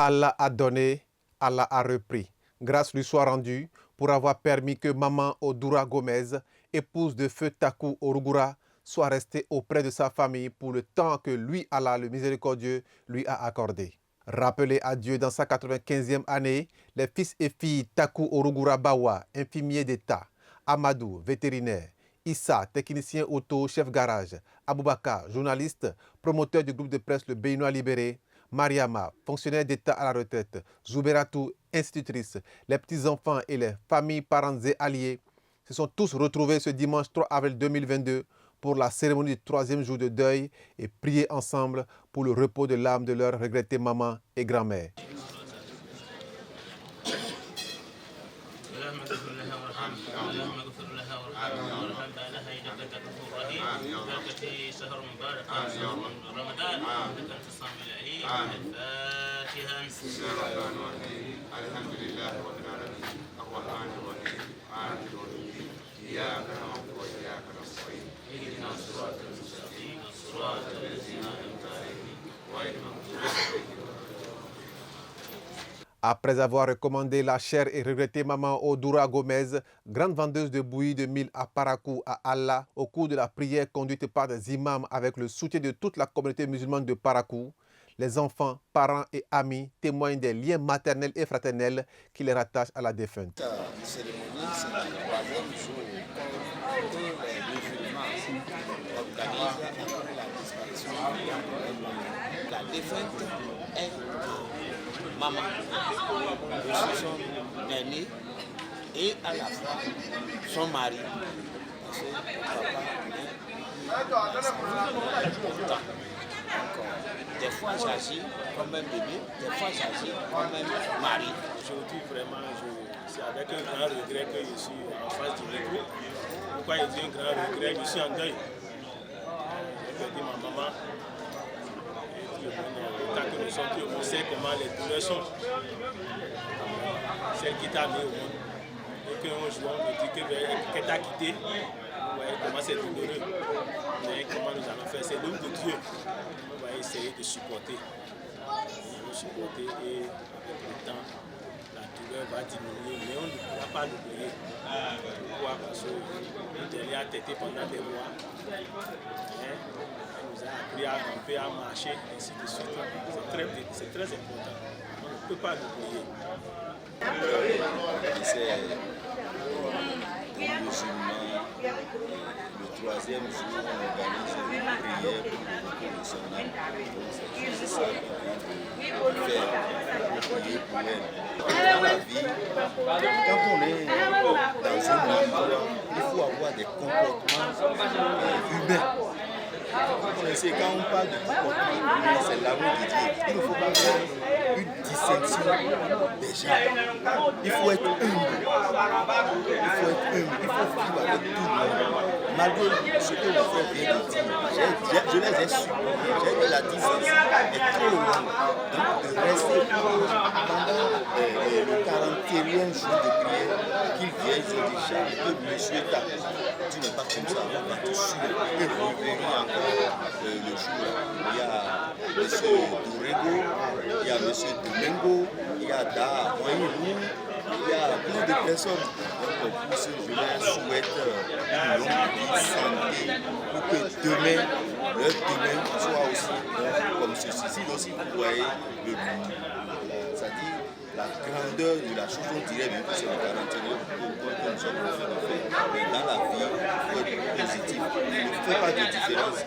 Allah a donné, Allah a repris. Grâce lui soit rendue pour avoir permis que maman Odura Gomez, épouse de feu Taku Orugura, soit restée auprès de sa famille pour le temps que lui, Allah, le miséricordieux, lui a accordé. Rappelé à Dieu dans sa 95e année, les fils et filles Taku Orugura Bawa, infirmier d'État, Amadou, vétérinaire, Issa, technicien auto, chef garage, Aboubaka, journaliste, promoteur du groupe de presse Le Béninois Libéré, Mariama, fonctionnaire d'État à la retraite, Zouberatou, institutrice, les petits-enfants et les familles, parents et alliés se sont tous retrouvés ce dimanche 3 avril 2022 pour la cérémonie du 3e jour de deuil et prier ensemble pour le repos de l'âme de leur regrettée maman et grand-mère. Après avoir recommandé la chère et regrettée maman Odura Gomez, grande vendeuse de bouillie de mil à Parakou à Allah, au cours de la prière conduite par des imams avec le soutien de toute la communauté musulmane de Parakou, les enfants, parents et amis témoignent des liens maternels et fraternels qui les rattachent à la défunte. Cette cérémonie, c'est le 3e jour que les musulmans organisent après la disparition de la défunte est maman. Je suis son aîné et à la fois son mari. Parce que papa est important. Des fois j'agis comme un bébé, des fois j'agis comme un mari. Aujourd'hui vraiment, c'est avec un grand regret que je suis en face du micro. Pourquoi je dis un grand regret? Je suis en deuil. J'ai perdu ma maman. Et puis, tant que nous sommes, on sait comment les douleurs sont. Celle qui t'a mis au monde. Et qu'un jour on me dit qu'elle t'a quitté. Vous voyez comment c'est douloureux. Mais comment nous allons faire? C'est l'homme de Dieu. On va essayer de supporter. Nous supporter et avec le temps, la douleur va diminuer, mais on ne pourra pas l'oublier. Pourquoi? Parce qu'elle a têté pendant des mois. Elle nous a appris à ramper, à marcher, ainsi de suite. C'est très important. On ne peut pas l'oublier. Musulmans, le 3e jour, on organise une prière nationale. C'est ça qu'on vient de faire, prier pour elle. Dans la vie, quand on est dans un endroit, il faut avoir des comportements humains. Quand on parle de comportement humain, c'est l'amour de Dieu. Il ne faut pas faire une distinction des gens. Il faut être humble. Il faut vivre avec tout le monde. Malgré ce que le frère vient de dire, je les ai suppliés. J'ai dit la distance est trop longue. Donc de rester pendant le 41e jour de prière, qu'ils viennent, ils ont dit, Charles, monsieur, tu n'es pas comme ça, on va te suivre et revenir encore le jour. Il y a M. Dourego, il y a M. Domingo, il y a Da Waynou, il y a beaucoup de personnes. Donc pour ce je leur souhaite une longue vie, santé, pour que demain, leur demain soit aussi bon comme ceci. Si aussi vous voyez c'est-à-dire la grandeur de la chose, on dirait même que c'est le 41e que nous sommes en train de faire. Mais dans la vie, il faut être positif. Il ne faut pas de différence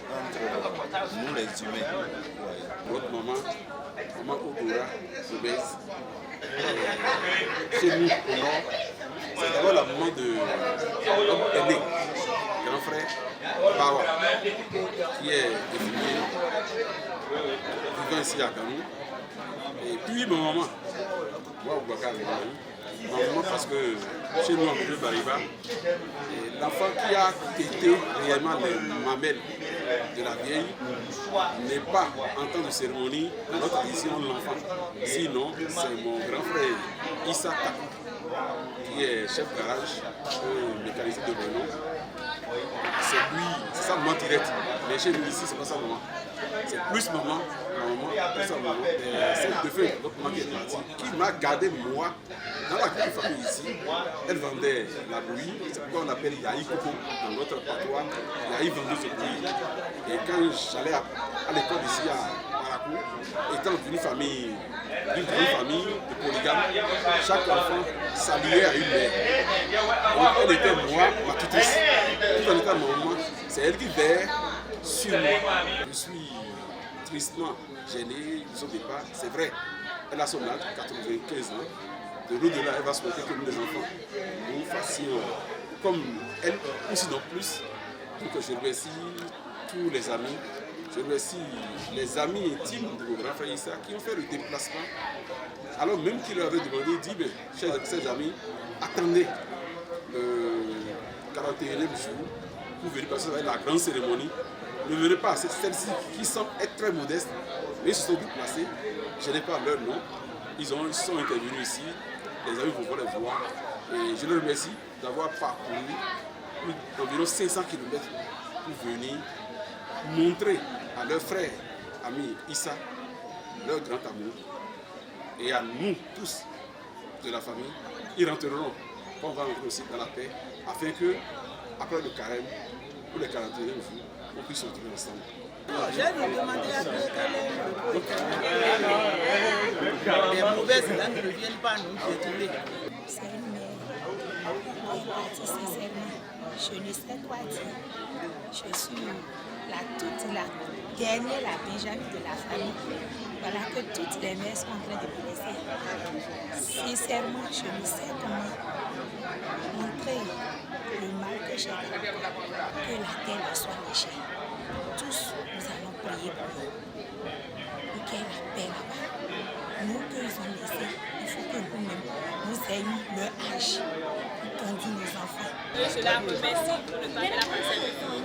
entre nous les humains. Votre maman, maman Odura Gomez, chez nous au nord, c'est d'abord la maman de l'homme aîné, grand frère Bawa, qui est infirmier, vivant ici à Kanou. Et puis ma maman, moi Aboubaka ma maman parce que chez nous en Milieu Bariba, l'enfant qui a été réellement les mamelles de la vieille n'est pas en temps de cérémonie dans notre tradition l'enfant. Sinon, c'est mon grand frère Issa Takou, qui est chef garage, mécanicien de Renault. C'est lui, c'est sa maman directe. Mais chez nous ici, c'est pas sa maman. C'est plus maman, cette défunte, notre maman qui est partie, qui m'a gardé moi dans la grande famille ici. Elle vendait la bouillie, c'est pourquoi on appelle Yahi Koko dans notre patois. Yahi vendait ce bouillie. Et quand j'allais à l'école ici à Maracou, étant d'une famille, d'une grande famille de polygames, chaque enfant s'alliait à une mère. Donc elle était moi, ma tutrice. Tout en étant maman, c'est elle qui veille sur moi. Je suis tristement gêné de son départ, c'est vrai. Elle a son âge, 95 ans. De l'au-delà, elle va souhaiter que nous, les enfants, nous fassions comme elle, ou sinon plus. Donc je remercie tous les amis. Je remercie les amis intimes de mon grand frère Issa qui ont fait le déplacement. Alors même qu'il leur avait demandé, il dit, chers amis, attendez le 41e jour pour venir passer avec la grande cérémonie. Ne venez pas, c'est celles-ci qui semblent être très modestes, mais ils se sont déplacés. Je n'ai pas leur nom. Ils sont intervenus ici. Les amis vont les voir. Et je les remercie d'avoir parcouru environ 500 km pour venir montrer à leurs frères, amis Issa, leur grand amour. Et à nous tous de la famille, ils rentreront, on va rentrer aussi dans la paix, afin que, après le carême, pour les 41e jours, on puisse se retrouver ensemble. J'ai demandé à Dieu que les mauvaises langues ne viennent pas nous détruire. C'est une mère. Elle est partie sincèrement. Je ne sais quoi dire. Je suis la dernière, la Benjamin de la famille. Voilà que toutes les mères sont en train de me laisser. Sincèrement, je ne sais comment montrer le mal que j'ai, que la terre leur soit légère. Tous, nous allons prier pour eux. Pour qu'il y ait la paix là-bas. Nous qu'ils ont laissés, il faut que nous-mêmes, nous ayons leur âge pour conduire nos enfants. Je la remercie pour le temps qu'elle a passé avec nous.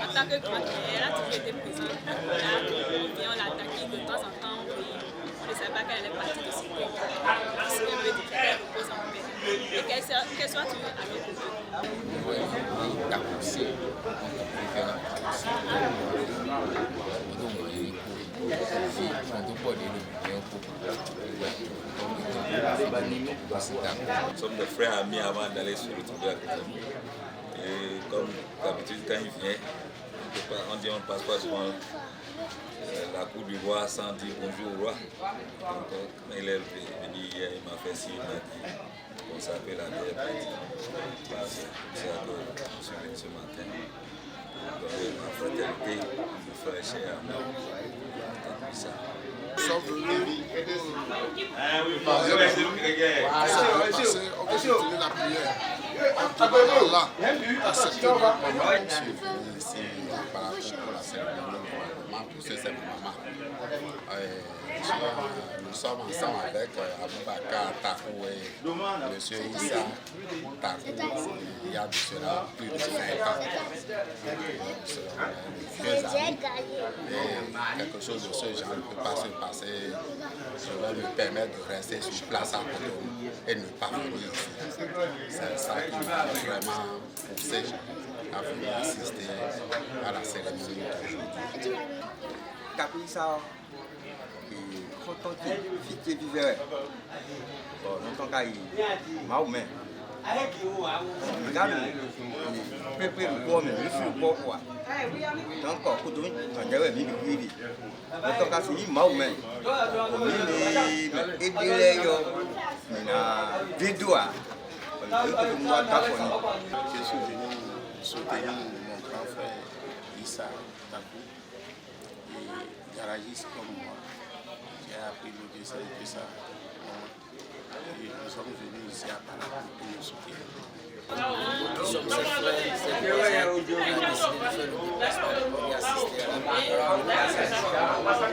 En tant que grande mère, elle a toujours été présente. Là, on l'attaquait de temps en temps. On ne savait pas qu'elle est partie de ce pays. Si elle veut dire qu'elle repose en paix. Et qu'elle soit toujours avec nous. Nous sommes des frères amis avant d'aller se retrouver à côté de nous. Et comme d'habitude, quand il vient, on dit on ne passe pas devant la cour du roi sans dire bonjour au roi. Donc, quand il est venu hier, il m'a fait signe, il m'a dit qu'on s'appelle la dernière partie. C'est comme ça que je suis venu ce matin. Donc, ma fraternité, mon frère cher, ça. Nous sommes venus on va continuer la prière. Allah accepte notre maman. Je suis venu ici par rapport à la cérémonie de maman, pour ce c'est ma maman. Nous sommes ensemble avec Aboubakar Takou et M. Issa Takou. Il y a de cela plus de 5 ans. Vieux amis. Et quelque chose de ce genre ne peut pas se passer. Je vais me permettre de rester sur place à côté et ne pas venir ici. C'est ça qui m'a vraiment poussé à venir assister à la cérémonie d'aujourd'hui. Je suis venu soutenir mon grand frère Issa Takou, et garagiste comme moi. J'ai appris le dessin de ça. Et nous sommes venus ici à Parakou pour le soutenir. Nous sommes ses frères, ses voisins. On a décidé de faire le déplacement pour y assister à la